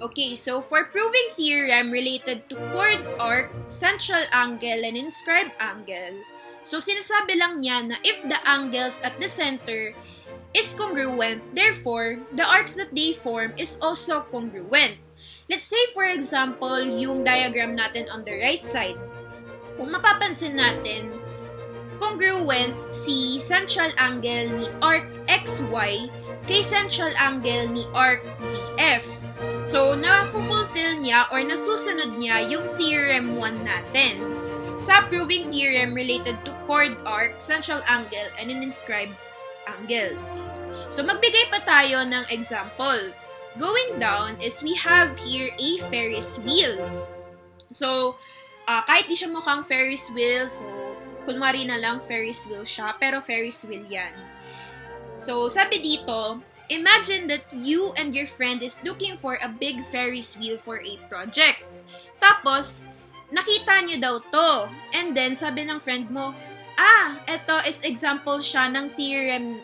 Okay, so for proving theorem related to chord arc, central angle, and inscribed angle, so sinasabi lang niya na if the angles at the center is congruent, therefore, the arcs that they form is also congruent. Let's say, for example, yung diagram natin on the right side. Kung mapapansin natin, congruent si central angle ni arc XY kay central angle ni arc ZF. So, na-fulfill niya or nasusunod niya yung theorem 1 natin sa proving theorem related to chord arc, central angle, and an inscribed angle. So, magbigay pa tayo ng example. Going down is we have here a Ferris wheel. So, kahit di siya mukhang Ferris wheel, so, kunwari na lang Ferris wheel siya, pero Ferris wheel yan. So, sabi dito, imagine that you and your friend is looking for a big Ferris wheel for a project. Tapos, nakita niyo daw to. And then, sabi ng friend mo, ito is example siya ng theorem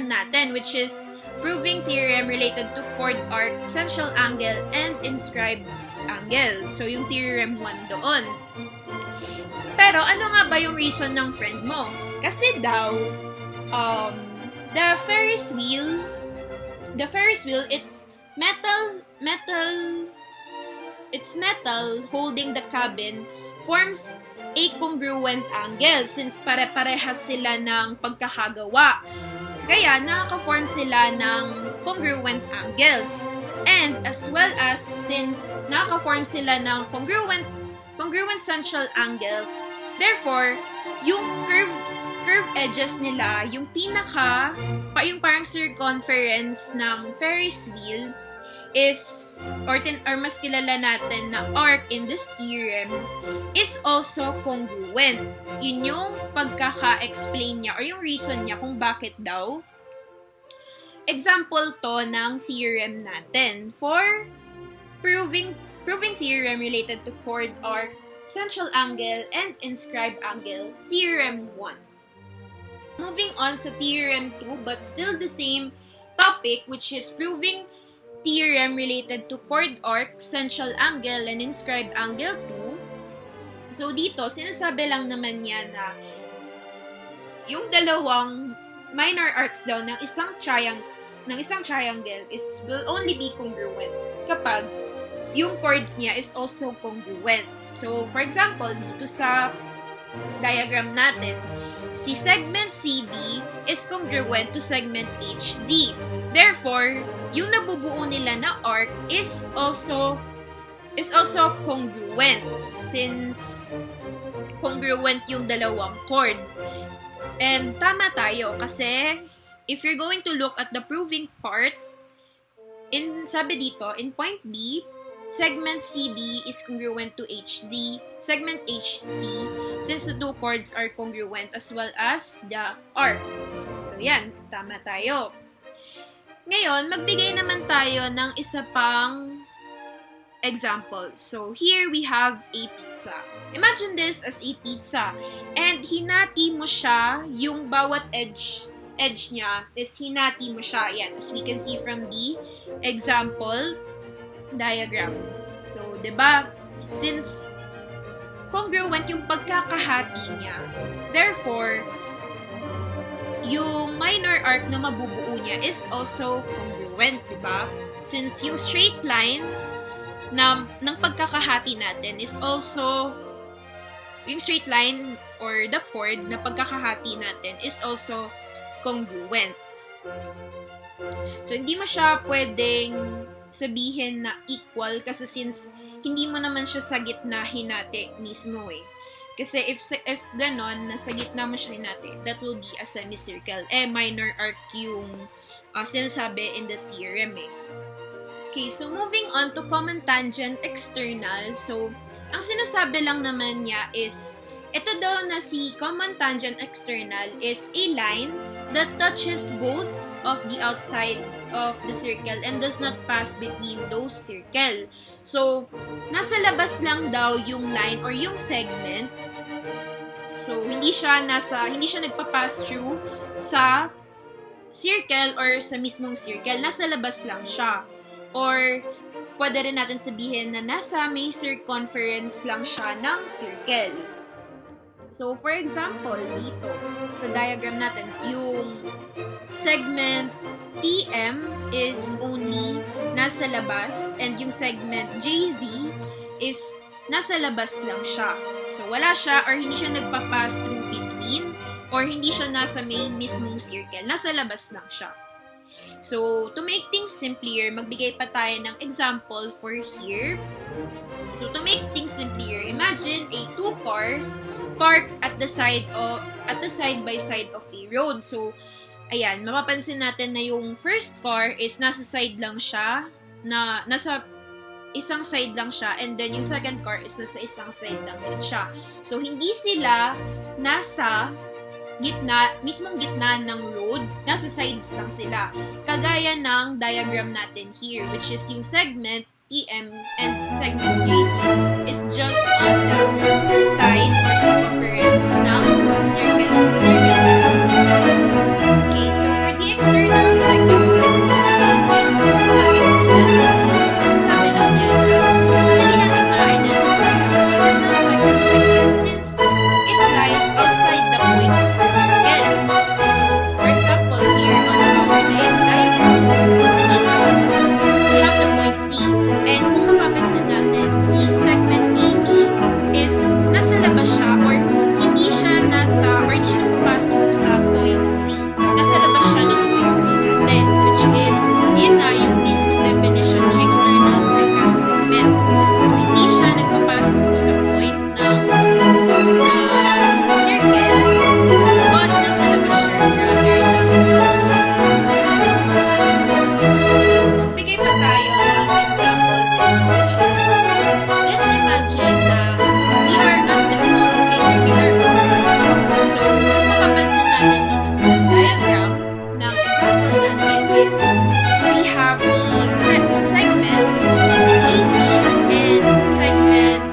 natin, which is proving theorem related to chord arc, central angle, and inscribed angle. So, yung theorem 1 doon. Pero, ano nga ba yung reason ng friend mo? Kasi daw, the Ferris wheel, it's metal holding the cabin forms a congruent angle since pare-parehas sila ng pagkakagawa. Kaya nakaka-form sila ng congruent angles. And as well as since nakaka-form sila ng congruent central angles, therefore, yung curve edges nila, yung parang circumference ng Ferris wheel is, or mas kilala natin na arc in this theorem, is also congruent. Yun yung pagkaka-explain niya or yung reason niya kung bakit daw. Example to ng theorem natin for proving theorem related to chord arc, central angle, and inscribed angle, theorem 1. Moving on sa theorem 2, but still the same topic, which is proving theorem related to chord arc, central angle, and inscribed angle 2. So dito, sinasabi lang naman niya na yung dalawang minor arcs daw ng isang triangle will only be congruent kapag yung chords niya is also congruent. So, for example, dito sa diagram natin, si segment CD is congruent to segment HZ. Therefore, yung nabubuo nila na arc is also congruent since congruent yung dalawang chord. And tama tayo kasi if you're going to look at the proving part, sabi dito, in point B, segment CD is congruent to HZ, segment HC, since the two chords are congruent as well as the arc. So yan, tama tayo. Ngayon, magbigay naman tayo ng isa pang example. So here we have a pizza. Imagine this as a pizza. And hinati mo siya, yung bawat edge niya is hinati mo siya. Yan, as we can see from the example diagram. So, 'di ba? Since congruent yung pagkakahati niya, therefore, yung minor arc na mabubuo niya is also congruent, 'di ba? Since yung straight line ng pagkakahati natin is also yung straight line or the chord na pagkakahati natin is also congruent. So, hindi mo siya pwedeng sabihin na equal kasi since hindi mo naman siya sa gitna hinati mismo eh. Kasi if ganon, nasa gitna mo siya hinati, that will be a semicircle. Minor arc yung sinasabi in the theorem eh. Okay, so moving on to common tangent external. So, ang sinasabi lang naman niya is, ito daw na si common tangent external is a line that touches both of the outside of the circle and does not pass between those circle. So, nasa labas lang daw yung line or yung segment. So, hindi siya nagpa-pass through sa circle or sa mismong circle. Nasa labas lang siya. Or, pwede rin natin sabihin na nasa may circumference lang siya ng circle. So, for example, dito, sa diagram natin, yung segment TM is only nasa labas and yung segment JZ is nasa labas lang siya. So, wala siya or hindi siya nagpa-pass through between or hindi siya nasa may mismong circle. Nasa labas lang siya. So, to make things simpler, magbigay pa tayo ng example for here. So, to make things simpler, imagine a two cars parked at the side by side of a road. So, ayan, mapapansin natin na yung first car is nasa side lang siya, nasa isang side lang siya, and then yung second car is nasa isang side lang din siya. So, hindi sila nasa mismong gitna ng road, nasa sides lang sila. Kagaya ng diagram natin here, which is yung segment TM and segment JC is just on the side or circumference ng circle. Okay, so for the external second segment is sinasabi lang yan, madali natin ma-identify ang external second segment since it lies outside the point of the circle. So, for example, here on our diagram, so dito, we have the point C. And kung mapapansin natin, si segment AB is nasa labas siya or hindi siya nagpapass through sa point C. Nasa labas siya ng point C natin, which is, yun nga yung mismong definition ni external second segment. So, hindi siya nagpapass through sa point ng circle, but nasa labas siya rather magbigay pa tayo ng example which is, let's imagine na we are at the front of a circular forest. So, mapapansin natin dito sa diagram ng example natin is we have the segment AZ and segment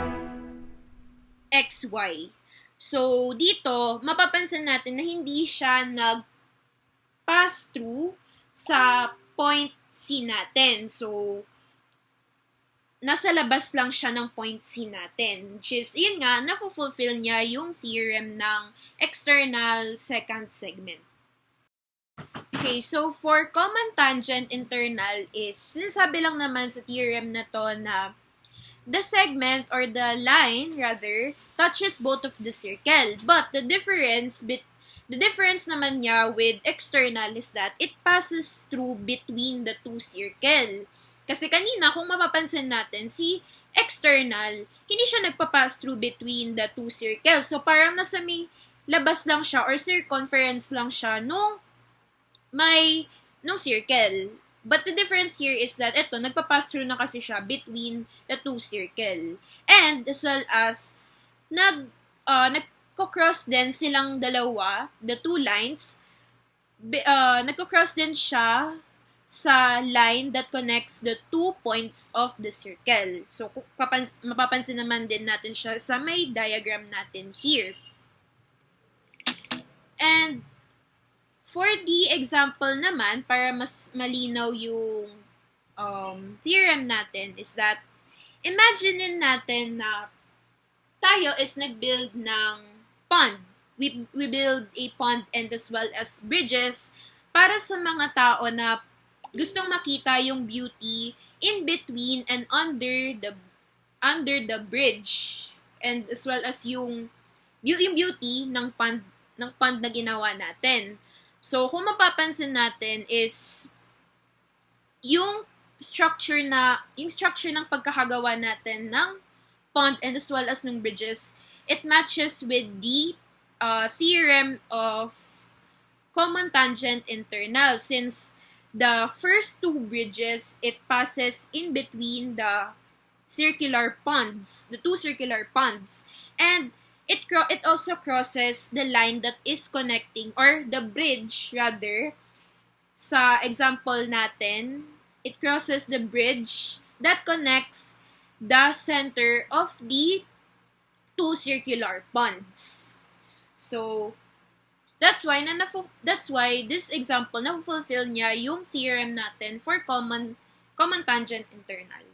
XY. So, dito, mapapansin natin na hindi siya nag-pass through sa point C natin. So, nasa labas lang siya ng point C natin. Which is, yun nga, na-fulfill niya yung theorem ng external second segment. Okay, so for common tangent internal is, sinasabi lang naman sa theorem na to na the segment or the line, rather, touches both of the circle. But the difference naman niya with external is that it passes through between the two circle. Kasi kanina, kung mapapansin natin, si external, hindi siya nagpa-pass through between the two circles. So, parang nasa may labas lang siya or circumference lang siya nung circle. But the difference here is that, eto, nagpa-pass through na kasi siya between the two circle. And, as well as, nagko-cross din silang dalawa, the two lines, nagko-cross din siya sa line that connects the two points of the circle. So, mapapansin naman din natin siya sa may diagram natin here. And, for the example naman, para mas malinaw yung theorem natin, is that, imagine natin na tayo is nag-build ng pond. We build a pond and as well as bridges para sa mga tao na gustong makita yung beauty in between and under the bridge, and as well as yung beauty ng pond na ginawa natin. So, kung mapapansin natin is yung structure ng pagkakagawa natin ng pond and as well as ng bridges, it matches with the theorem of common tangent internal, since the first two bridges, it passes in between the two circular ponds. And it also crosses the line that is connecting, or the bridge rather, sa example natin, it crosses the bridge that connects the center of the two circular ponds. So, that's why this example na fulfill niya yung theorem natin for common tangent internal.